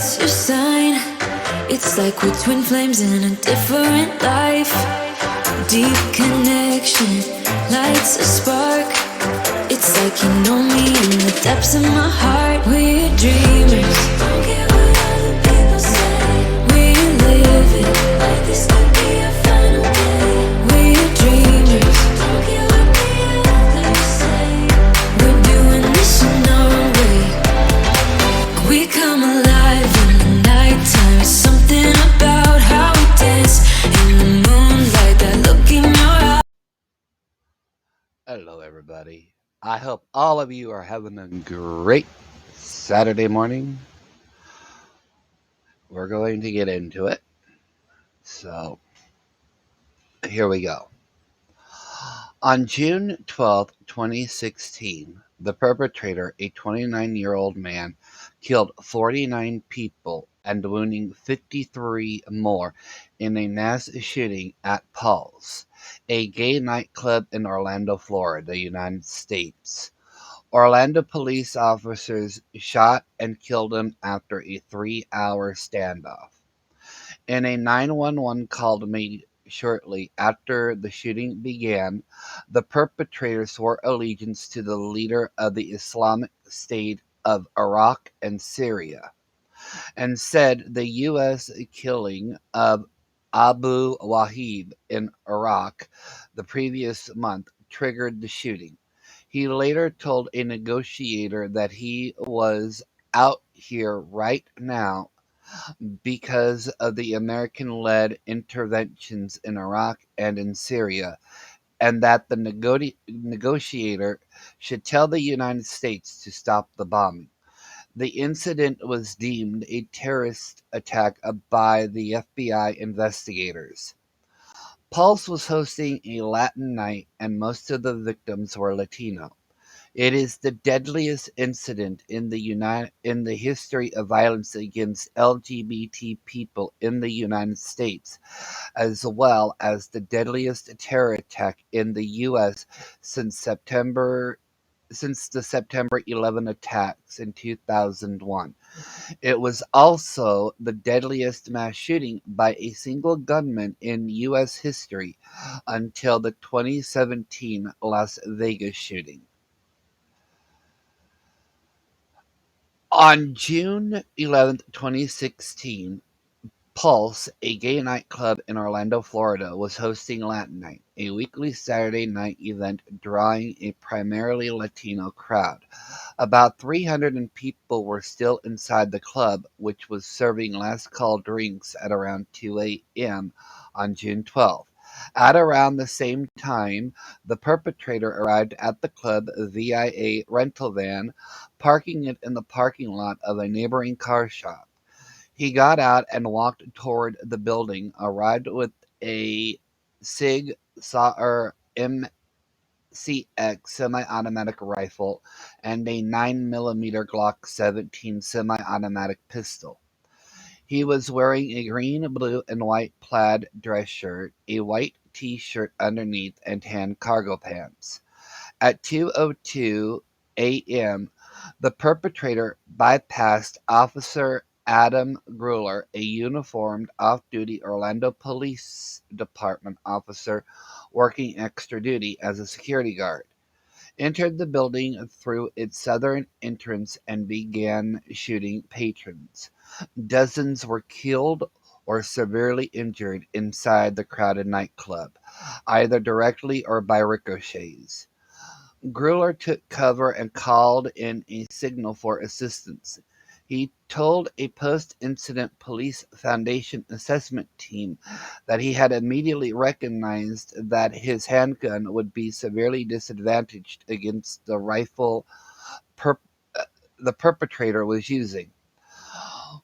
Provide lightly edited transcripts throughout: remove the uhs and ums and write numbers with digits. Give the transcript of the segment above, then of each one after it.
It's your sign. It's like we're twin flames in a different life. Deep connection lights a spark. It's like you know me in the depths of my heart. We're dreamers. Don't care what other people say. We live it like this could be our final day. We're dreamers. Don't care what the others say. We're doing this in our own way. We come alive in the nighttime. It's something about how we dance in the moonlight, that look in your eyes. Hello, everybody. I hope all of you are having a great Saturday morning. We're going to get into it. So, here we go. On June 12, 2016, the perpetrator, a 29-year-old man, killed 49 people and wounding 53 more in a mass shooting at Pulse, a gay nightclub in Orlando, Florida, United States. Orlando police officers shot and killed him after a 3-hour standoff. In a 911 call made shortly after the shooting began, the perpetrator swore allegiance to the leader of the Islamic State of Iraq and Syria and said the U.S. killing of Abu Wahib in Iraq the previous month triggered the shooting. He later told a negotiator that he was out here right now because of the American led interventions in Iraq and in Syria, and that the negotiator should tell the United States to stop the bombing. The incident was deemed a terrorist attack by the FBI investigators. Pulse was hosting a Latin night, and most of the victims were Latino. It is the deadliest incident in the history of violence against LGBT people in the United States, as well as the deadliest terror attack in the U.S. since the September 11 attacks in 2001. It was also the deadliest mass shooting by a single gunman in U.S. history until the 2017 Las Vegas shooting. On June 11, 2016, Pulse, a gay nightclub in Orlando, Florida, was hosting Latin Night, a weekly Saturday night event drawing a primarily Latino crowd. About 300 people were still inside the club, which was serving last call drinks at around 2 a.m. on June 12th. At around the same time, the perpetrator arrived at the club via a rental van, parking it in the parking lot of a neighboring car shop. He got out and walked toward the building, arrived with a Sig Sauer MCX semi-automatic rifle and a 9mm Glock 17 semi-automatic pistol. He was wearing a green, blue, and white plaid dress shirt, a white t-shirt underneath, and tan cargo pants. At 2:02 a.m., the perpetrator bypassed Officer Adam Gruller, a uniformed off-duty Orlando Police Department officer working extra duty as a security guard, entered the building through its southern entrance and began shooting patrons. Dozens were killed or severely injured inside the crowded nightclub, either directly or by ricochets. Gruller took cover and called in a signal for assistance. He told a post-incident police foundation assessment team that he had immediately recognized that his handgun would be severely disadvantaged against the rifle per- the perpetrator was using.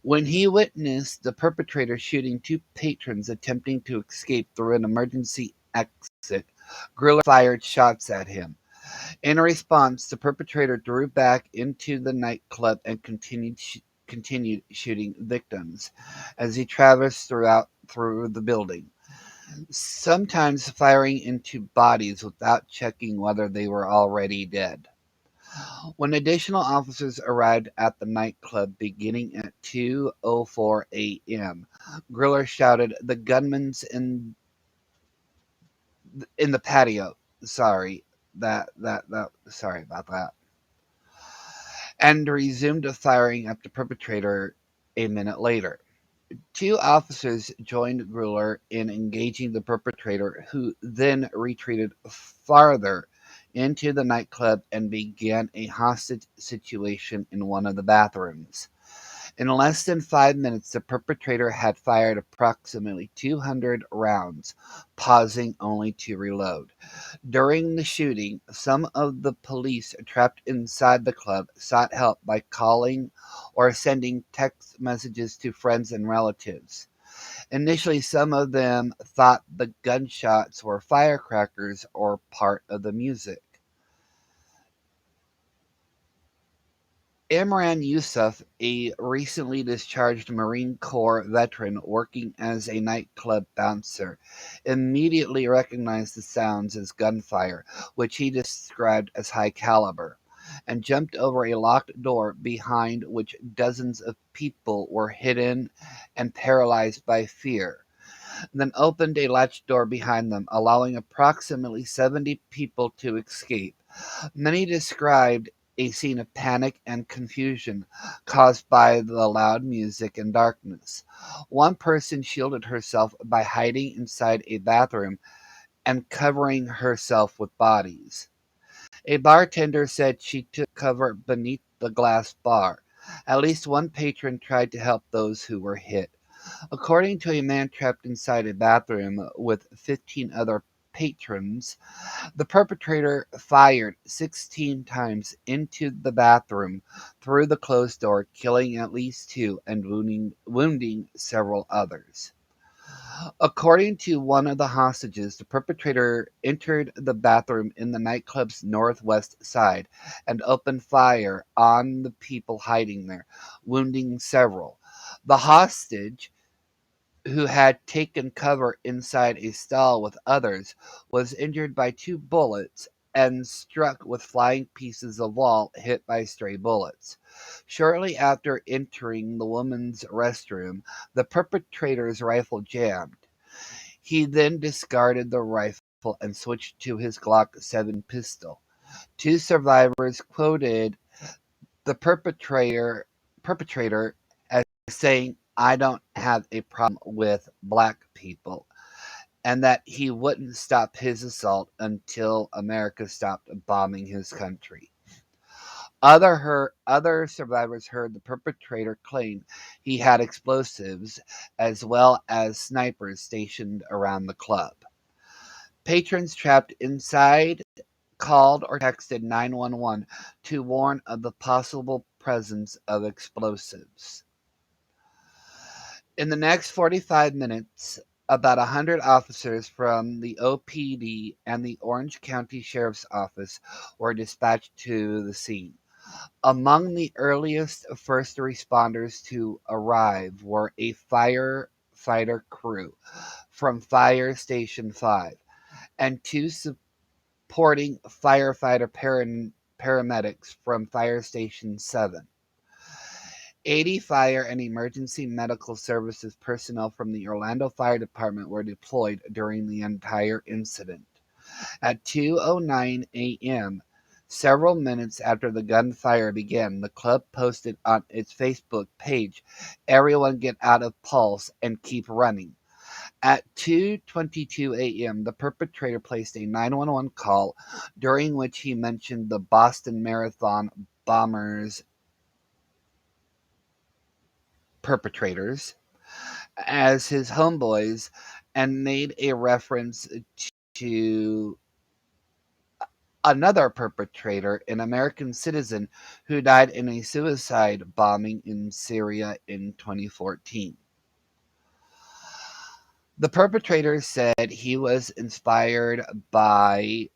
When he witnessed the perpetrator shooting two patrons attempting to escape through an emergency exit, Gruller fired shots at him. In response, the perpetrator drew back into the nightclub and continued shooting victims as he traversed through the building, sometimes firing into bodies without checking whether they were already dead. When additional officers arrived at the nightclub beginning at 2:04 a.m., Griller shouted, "The gunman's in the patio." Sorry, sorry about that. And resumed firing at the perpetrator a minute later. Two officers joined Gruller in engaging the perpetrator, who then retreated farther into the nightclub and began a hostage situation in one of the bathrooms. In less than 5 minutes, the perpetrator had fired approximately 200 rounds, pausing only to reload. During the shooting, some of the police trapped inside the club sought help by calling or sending text messages to friends and relatives. Initially, some of them thought the gunshots were firecrackers or part of the music. Imran Yusuf, a recently discharged Marine Corps veteran working as a nightclub bouncer, immediately recognized the sounds as gunfire, which he described as high caliber, and jumped over a locked door behind which dozens of people were hidden and paralyzed by fear, then opened a latch door behind them, allowing approximately 70 people to escape. Many described a scene of panic and confusion caused by the loud music and darkness. One person shielded herself by hiding inside a bathroom and covering herself with bodies. A bartender said she took cover beneath the glass bar. At least one patron tried to help those who were hit. According to a man trapped inside a bathroom with 15 other patrons, the perpetrator fired 16 times into the bathroom through the closed door, killing at least two and wounding several others. According to one of the hostages, the perpetrator entered the bathroom in the nightclub's northwest side and opened fire on the people hiding there, wounding several. The hostage, who had taken cover inside a stall with others, was injured by two bullets and struck with flying pieces of wall hit by stray bullets. Shortly after entering the woman's restroom, the perpetrator's rifle jammed. He then discarded the rifle and switched to his Glock 7 pistol. Two survivors quoted the perpetrator as saying, "I don't have a problem with black people," and that he wouldn't stop his assault until America stopped bombing his country. Other survivors heard the perpetrator claim he had explosives as well as snipers stationed around the club. Patrons trapped inside called or texted 911 to warn of the possible presence of explosives. In the next 45 minutes, about 100 officers from the OPD and the Orange County Sheriff's Office were dispatched to the scene. Among the earliest first responders to arrive were a firefighter crew from Fire Station 5 and two supporting firefighter paramedics from Fire Station 7. 80 fire and emergency medical services personnel from the Orlando Fire Department were deployed during the entire incident. At 2:09 a.m., several minutes after the gunfire began, the club posted on its Facebook page, "Everyone get out of Pulse and keep running." At 2:22 a.m., the perpetrator placed a 911 call during which he mentioned the Boston Marathon bombers perpetrators as his homeboys and made a reference to another perpetrator, an American citizen who died in a suicide bombing in Syria in 2014. The perpetrator said he was inspired by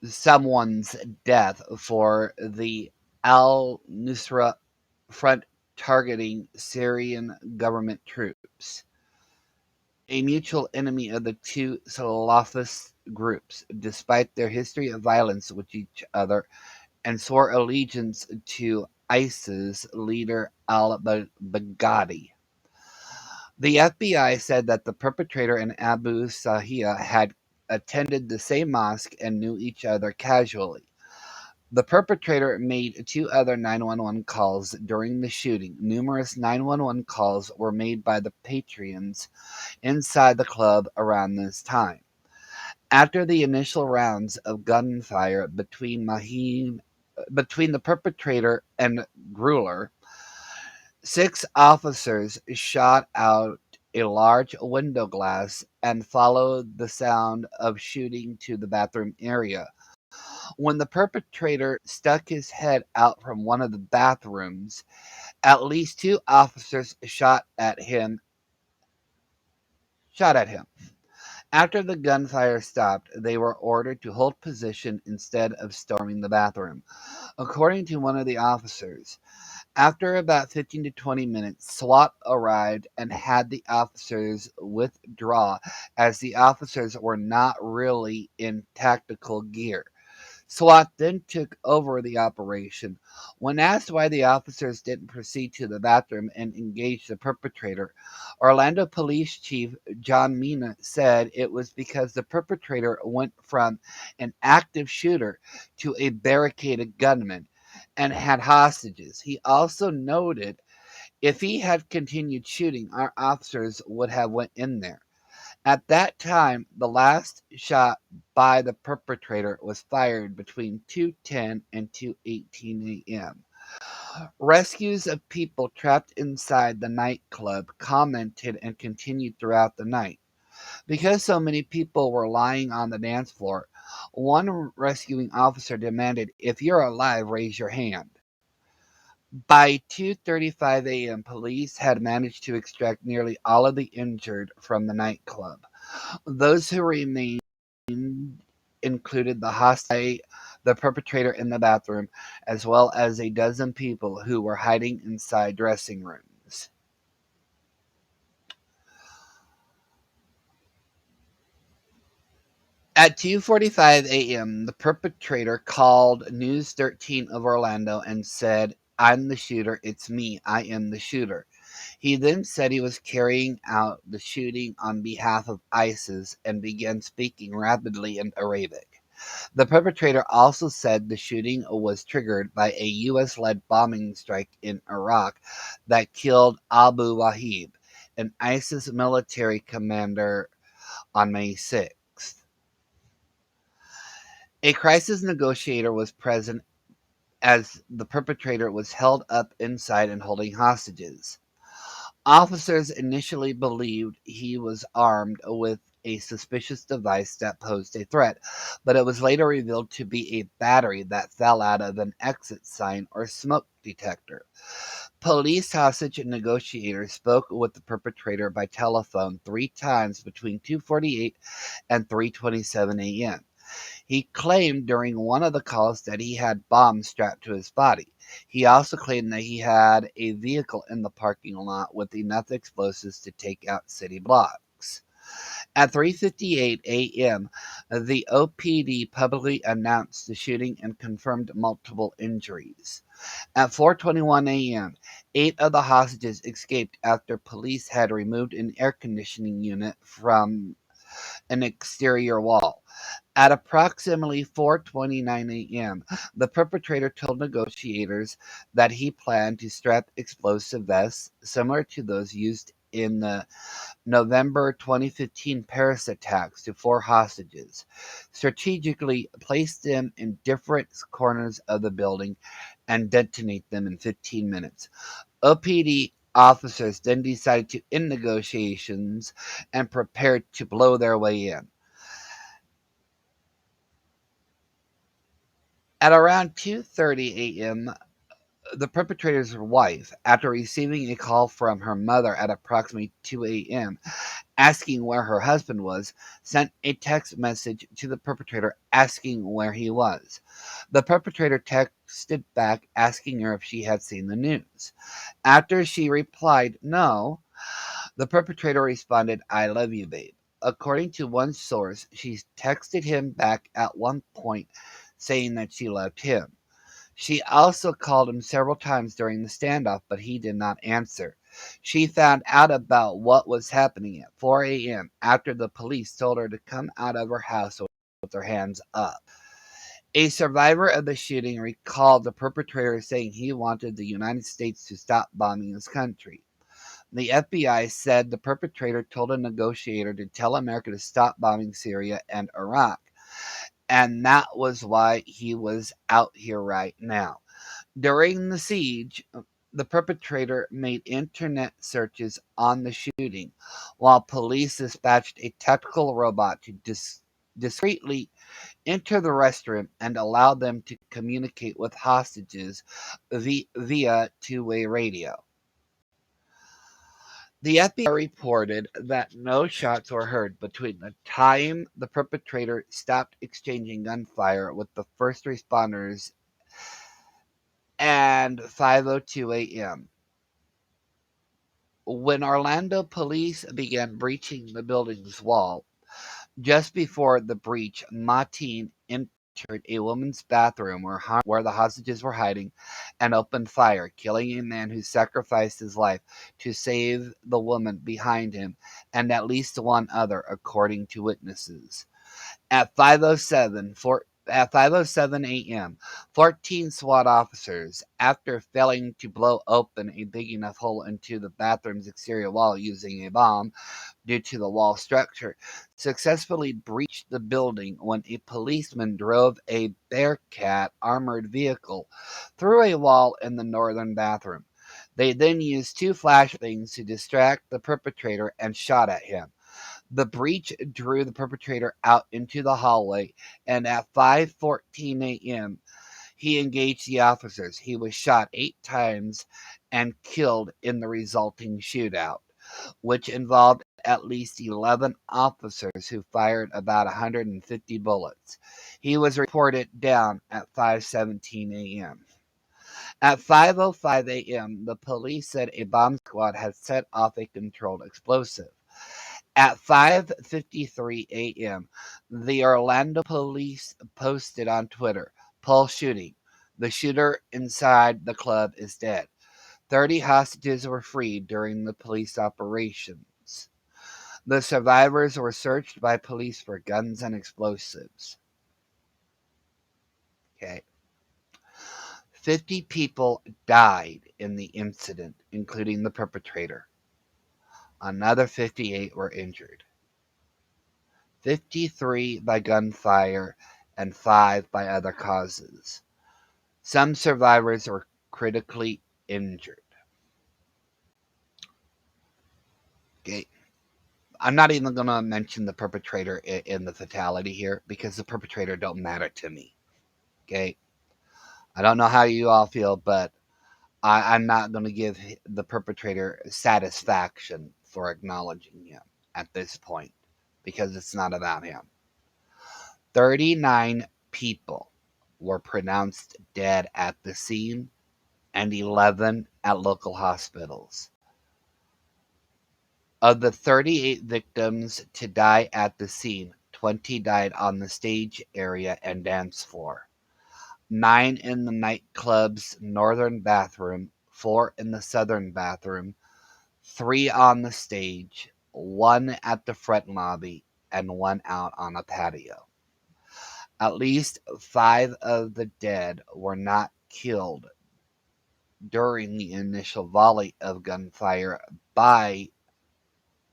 someone's death for the Al Nusra Front targeting Syrian government troops, a mutual enemy of the two Salafist groups, despite their history of violence with each other, and swore allegiance to ISIS leader al-Baghdadi. The FBI said that the perpetrator and Abu Sahia had attended the same mosque and knew each other casually. The perpetrator made two other 911 calls during the shooting. Numerous 911 calls were made by the patrons inside the club around this time. After the initial rounds of gunfire between the perpetrator and Gruler, 6 officers shot out a large window glass and followed the sound of shooting to the bathroom area. When the perpetrator stuck his head out from one of the bathrooms, at least 2 officers shot at him. After the gunfire stopped, they were ordered to hold position instead of storming the bathroom. According to one of the officers, after about 15 to 20 minutes, SWAT arrived and had the officers withdraw as the officers were not really in tactical gear. SWAT then took over the operation. When asked why the officers didn't proceed to the bathroom and engage the perpetrator, Orlando Police Chief John Mina said it was because the perpetrator went from an active shooter to a barricaded gunman and had hostages. He also noted if he had continued shooting, our officers would have went in there. At that time, the last shot by the perpetrator was fired between 2:10 and 2:18 a.m. Rescues of people trapped inside the nightclub commented and continued throughout the night. Because so many people were lying on the dance floor, one rescuing officer demanded, "If you're alive, raise your hand." By 2:35 a.m., police had managed to extract nearly all of the injured from the nightclub. Those who remained included the hostage, the perpetrator in the bathroom, as well as a dozen people who were hiding inside dressing rooms. At 2:45 a.m., the perpetrator called News 13 of Orlando and said, "I'm the shooter. It's me. I am the shooter." He then said he was carrying out the shooting on behalf of ISIS and began speaking rapidly in Arabic. The perpetrator also said the shooting was triggered by a U.S. led bombing strike in Iraq that killed Abu Wahib, an ISIS military commander, on May 6th. A crisis negotiator was present as the perpetrator was held up inside and holding hostages. Officers initially believed he was armed with a suspicious device that posed a threat, but it was later revealed to be a battery that fell out of an exit sign or smoke detector. Police hostage negotiators spoke with the perpetrator by telephone 3 times between 2:48 and 3:27 a.m. He claimed during one of the calls that he had bombs strapped to his body. He also claimed that he had a vehicle in the parking lot with enough explosives to take out city blocks. At 3:58 a.m., the OPD publicly announced the shooting and confirmed multiple injuries. At 4:21 a.m., 8 of the hostages escaped after police had removed an air conditioning unit from an exterior wall. At approximately 4:29 a.m., the perpetrator told negotiators that he planned to strap explosive vests similar to those used in the November 2015 Paris attacks to 4 hostages, strategically place them in different corners of the building, and detonate them in 15 minutes. OPD officers then decided to end negotiations and prepared to blow their way in. At around 2:30 a.m., the perpetrator's wife, after receiving a call from her mother at approximately 2 a.m. asking where her husband was, sent a text message to the perpetrator asking where he was. The perpetrator texted back asking her if she had seen the news. After she replied no, the perpetrator responded, "I love you, babe." according to one source, she texted him back at one point saying that she loved him. She also called him several times during the standoff, but he did not answer. She found out about what was happening at 4 a.m. after the police told her to come out of her house with her hands up. A survivor of the shooting recalled the perpetrator saying he wanted the United States to stop bombing his country. The FBI said the perpetrator told a negotiator to tell America to stop bombing Syria and Iraq, and that was why he was out here right now. During the siege, the perpetrator made internet searches on the shooting, while police dispatched a tactical robot to discreetly enter the restroom and allow them to communicate with hostages via two-way radio. The FBI reported that no shots were heard between the time the perpetrator stopped exchanging gunfire with the first responders and 5:02 a.m. When Orlando police began breaching the building's wall, just before the breach, Mateen entered a woman's bathroom where the hostages were hiding and opened fire, killing a man who sacrificed his life to save the woman behind him and at least one other, according to witnesses. At 5:07 a.m., 14 SWAT officers, after failing to blow open a big enough hole into the bathroom's exterior wall using a bomb due to the wall structure, successfully breached the building when a policeman drove a Bearcat armored vehicle through a wall in the northern bathroom. They then used two flashbangs to distract the perpetrator and shot at him. The breach drew the perpetrator out into the hallway, and at 5:14 a.m., he engaged the officers. He was shot 8 times and killed in the resulting shootout, which involved at least 11 officers who fired about 150 bullets. He was reported down at 5:17 a.m. At 5:05 a.m., the police said a bomb squad had set off a controlled explosive. At 5:53 a.m., the Orlando police posted on Twitter, "Pulse shooting. The shooter inside the club is dead." 30 hostages were freed during the police operations. The survivors were searched by police for guns and explosives. Okay. 50 people died in the incident, including the perpetrator. Another 58 were injured. 53 by gunfire and 5 by other causes. Some survivors were critically injured. Okay. I'm not even going to mention the perpetrator in the fatality here because the perpetrator don't matter to me. Okay. I don't know how you all feel, but I'm not going to give the perpetrator satisfaction for acknowledging him at this point because it's not about him. 39 people were pronounced dead at the scene and 11 at local hospitals. Of the 38 victims to die at the scene, 20 died on the stage area and dance floor. 9 in the nightclub's northern bathroom, 4 in the southern bathroom, 3 on the stage, 1 at the front lobby, and 1 out on a patio. At least 5 of the dead were not killed during the initial volley of gunfire by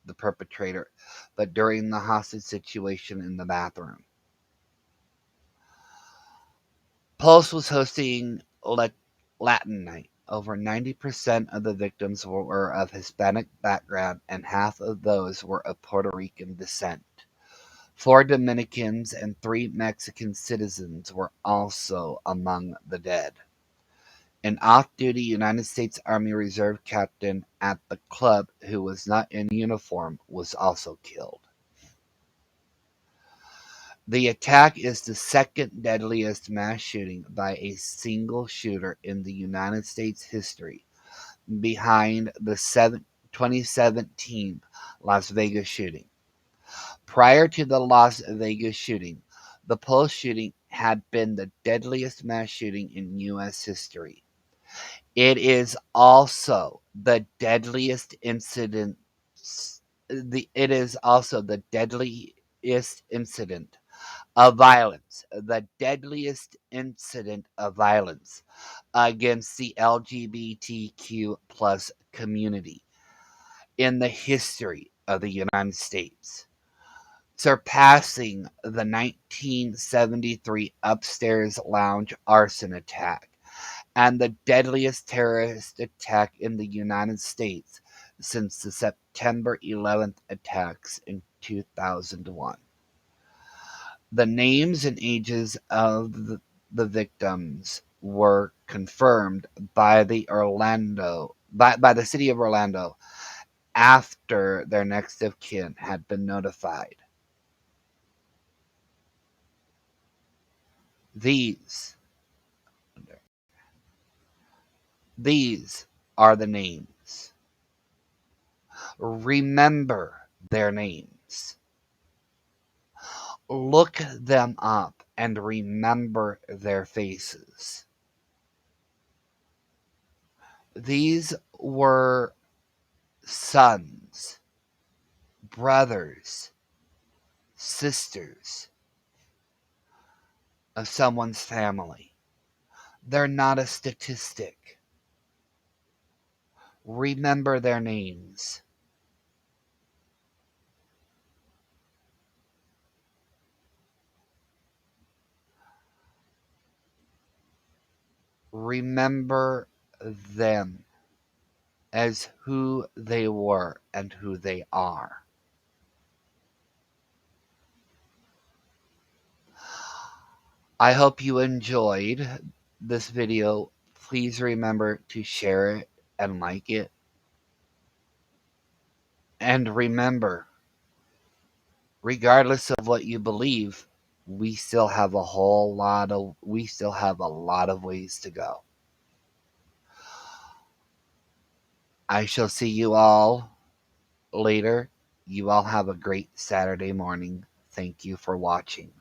the perpetrator, but during the hostage situation in the bathroom. Pulse was hosting Latin Night. Over 90% of the victims were of Hispanic background, and half of those were of Puerto Rican descent. 4 Dominicans and 3 Mexican citizens were also among the dead. An off-duty United States Army Reserve captain at the club who was not in uniform was also killed. The attack is the second deadliest mass shooting by a single shooter in the United States history, behind the 2017 Las Vegas shooting. Prior to the Las Vegas shooting, the Pulse shooting had been the deadliest mass shooting in U.S. history. It is also the deadliest incident. It is also the deadliest incident of violence, the deadliest incident of violence against the LGBTQ plus community in the history of the United States, surpassing the 1973 upstairs lounge arson attack and the deadliest terrorist attack in the United States since the September 11th attacks in 2001. The names and ages of the victims were confirmed by the city of Orlando after their next of kin had been notified. These these are the names. Remember their names. Look them up and remember their faces. These were sons, brothers, sisters of someone's family. They're not a statistic. Remember their names. Remember them as who they were and who they are. I hope you enjoyed this video. Please remember to share it and like it. And remember, regardless of what you believe, we still have a lot of ways to go. I shall see you all later. You all have a great Saturday morning. Thank you for watching.